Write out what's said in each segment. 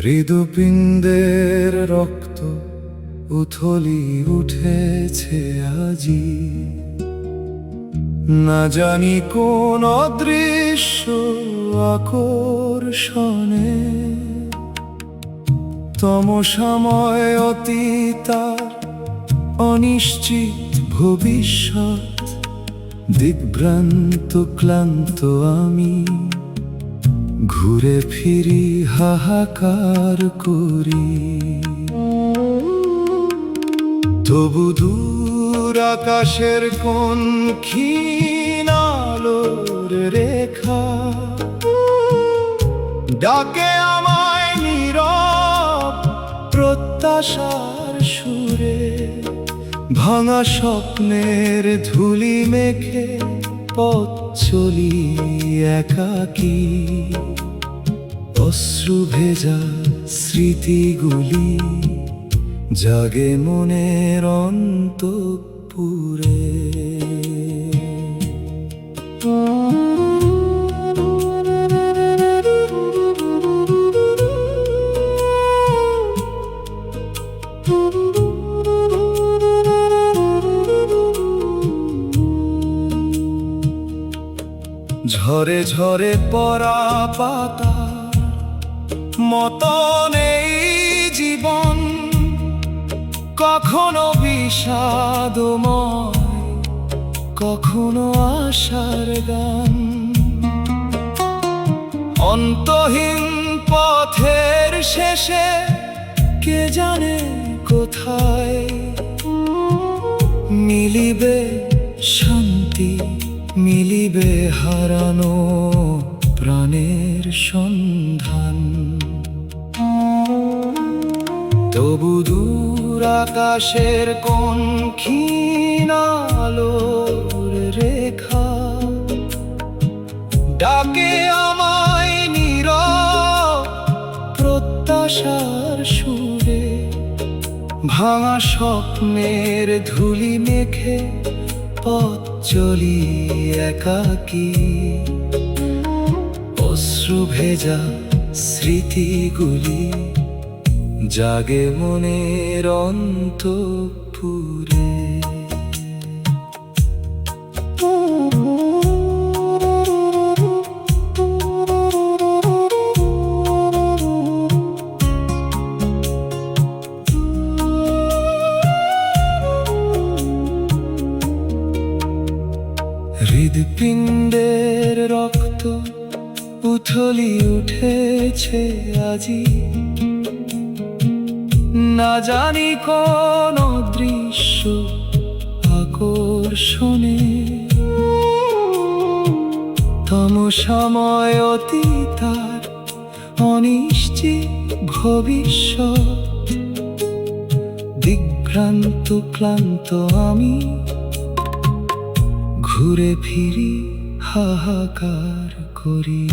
হৃদপিণ্ডের রক্ত উথলি উঠেছে আজি, না জানি কোন অদৃশ্য আকর্ষণে। তমসাময় অতীতার অনিশ্চিত ভবিষ্যৎ, দিগ্ভ্রান্ত ক্লান্ত আমি ঘুরে ফিরি হাহাকার করি। তবু দূর আকাশের কোন ক্ষীণ আলোর রেখা ডাকে আমায় নীরব প্রত্যাশার সুরে। ভাঙা স্বপ্নের ধুলি মেখে পথ চলি একাকী, অশ্রু ভেজা স্মৃতিগুলি জাগে মনের অন্তঃপুরে। ঝরে ঝরে পড়া পাতার মতন এই জীবন, কখনো বিষাদময়, কখনো আশার গান। অন্তহীন পথের শেষে কে জানে কোথায় মিলিবে শান্তি, মিলিবে হারানো প্রাণের সন্ধান। তবু দূর আকাশের কোন ক্ষীণ আলোর রেখা ডাকে আমায় নীরব প্রত্যাশার সুরে। ভাঙা স্বপ্নের ধুলি মেখে পথ চলি একাকী, অশ্রু ভেজা স্মৃতিগুলি জাগে মনের অন্তঃপুরে। হৃদপিণ্ডের রক্ত উথলি উঠেছে আজি, না জানি কোন দৃশ্য আকর্ষণে। তমসাময় অতীতার অনিশ্চিত ভবিষ্যৎ, দিগ্ভ্রান্ত ক্লান্ত আমি ঘুরে ফিরি হাহাকার করি।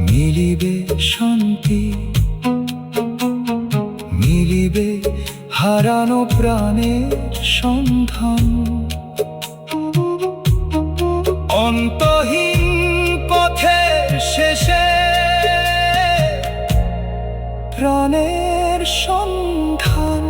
মিলিবে শান্তি, মিলিবে হারানো প্রাণের সন্ধান। অন্তহীন পথের শেষে প্রাণের সন্ধান।